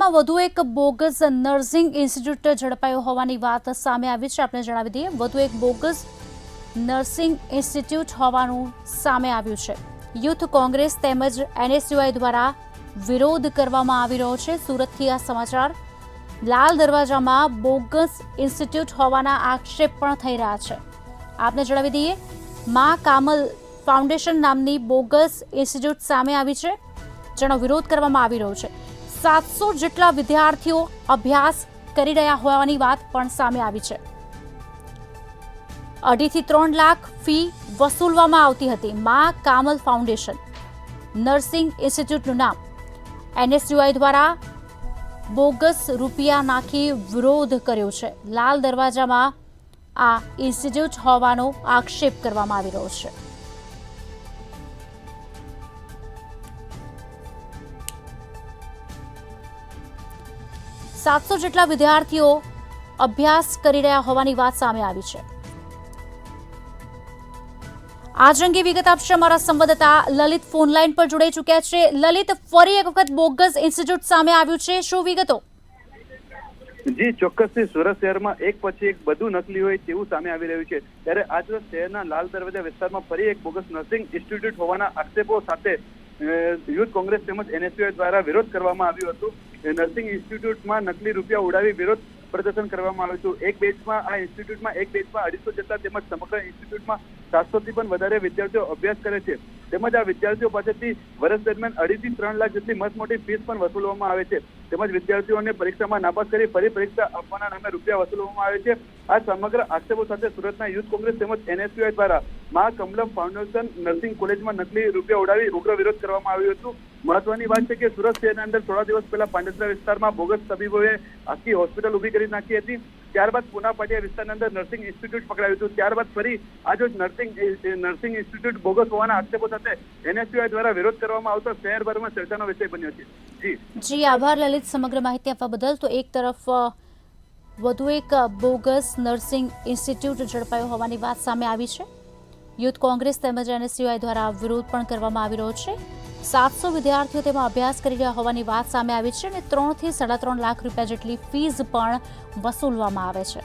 સુરતમાં વધુ એક બોગસ નર્સિંગ ઇન્સ્ટિટ્યૂટ ઝડપાયો હોવાની વાત સામે આવી છે। આપણે જણાવી દઈએ, વધુ એક બોગસ નર્સિંગ ઇન્સ્ટિટ્યૂટ હોવાનું સામે આવ્યું છે। યુથ કોંગ્રેસ તેમજ એનએસયુઆઈ દ્વારા વિરોધ કરવામાં આવી રહ્યો છે। સુરતથી આ સમાચાર। લાલ દરવાજામાં બોગસ ઇન્સ્ટિટ્યૂટ હોવાના આક્ષેપ પણ થઈ રહ્યા છે। આપને જણાવી દઈએ, માં કામલ ફાઉન્ડેશન નામની બોગસ ઇન્સ્ટિટ્યૂટ સામે આવી છે, જેનો વિરોધ કરવામાં આવી રહ્યો છે। 700 જેટલા વિદ્યાર્થીઓ અભ્યાસ કરી રહ્યા હોવાની વાત પણ સામે આવી છે। 2.5 થી 3 લાખ ફી વસૂલવામાં આવતી હતી। માં કામલ ફાઉન્ડેશન નર્સિંગ ઇન્સ્ટિટ્યૂટનું નામ એનએસયુઆઈ દ્વારા બોગસ રૂપિયા નાખી વિરોધ કર્યો છે। લાલ દરવાજામાં આ ઇન્સ્ટિટ્યૂટ હોવાનો આક્ષેપ કરવામાં આવી રહ્યો છે। સાતસો જેટલા વિદ્યાર્થીઓ અભ્યાસ કરી રહ્યા હોવાની વાત સામે આવી છે। આજ અંગે વિગત આપશે અમારા સંવાદદાતા લલિત ફોન લાઈન પર જોડાઈ ચૂક્યા છે। લલિત, ફરી એક વખત બોગસ ઇન્સ્ટિટ્યૂટ સામે આવ્યું છે, શું વિગતો? જી ચોક્કસથી સુરત શહેરમાં એક પછી એક બધું નકલી હોય તેવું સામે આવી રહ્યું છે। ત્યારે આજરોજ શહેરના લાલ દરવાજા વિસ્તારમાં ફરી એક બોગસ નર્સિંગ ઇન્સ્ટિટ્યૂટ હોવાના આક્ષેપો સાથે યુથ કોંગ્રેસ તેમજ એનએસયુઆઈ દ્વારા વિરોધ કરવામાં આવ્યું હતું। નર્સિંગ ઇન્સ્ટિટ્યૂટમાં નકલી રૂપિયા ઉડાવી વિરોધ પ્રદર્શન કરવામાં આવ્યું હતું। એક બેચમાં 250 જેટલા તેમજ સમગ્ર ઇન્સ્ટિટ્યૂટમાં 700 થી પણ વધારે વિદ્યાર્થીઓ અભ્યાસ કરે છે। તેમજ આ વિદ્યાર્થીઓ પાસેથી વર્ષ દરમિયાન 2.5 થી 3 લાખ જેટલી મસ્ત મોટી ફીસ પણ વસૂલવામાં આવે છે। તેમજ વિદ્યાર્થીઓને પરીક્ષામાં નાપાસ કરી ફરી પરીક્ષા આપવાના નામે રૂપિયા વસૂલવામાં આવે છે। આ સમગ્ર આક્ષેપો સાથે સુરતના યુથ કોંગ્રેસ તેમજ એનએસયુઆઈ દ્વારા મા કમલમ ફાઉન્ડેશન નર્સિંગ કોલેજમાં નકલી રૂપિયા ઉડાવી ઉગ્ર વિરોધ કરવામાં આવ્યો હતો। મહત્વની વાત છે કે સુરત શહેરના અંદર થોડા દિવસ પહેલા પાંડેસરા વિસ્તારમાં બોગસ તબીબોએ આખી હોસ્પિટલ ઊભી કરી નાખી હતી। ત્યારબાદ પુના પાટિયા વિસ્તારની અંદર નર્સિંગ ઇન્સ્ટિટ્યૂટ પકડાયું હતું। ત્યારબાદ ફરી આજે નર્સિંગ ઇન્સ્ટિટ્યૂટ બોગસ હોવાના આક્ષેપો સાથે એનએસયુઆઈ દ્વારા વિરોધ કરવામાં આવતો શહેરભરમાં ચર્ચાનો વિષય બન્યો છે। જી આભાર લલિત, સમગ્ર માહિતી આપવા બદલ। તો એક તરફ વધુ એક બોગસ નર્સિંગ ઇન્સ્ટિટ્યૂટ ઝડપાયો હોવાની વાત સામે આવી છે। યુથ કોંગ્રેસ તેમજ એનએસયુઆઈ દ્વારા વિરોધ પણ કરવામાં આવી રહ્યો છે। 700 વિદ્યાર્થીઓ તેમાં અભ્યાસ કરી રહ્યા હોવાની વાત સામે આવી છે અને 3 થી 3.5 લાખ રૂપિયા જેટલી ફીસ પણ વસૂલવામાં આવે છે।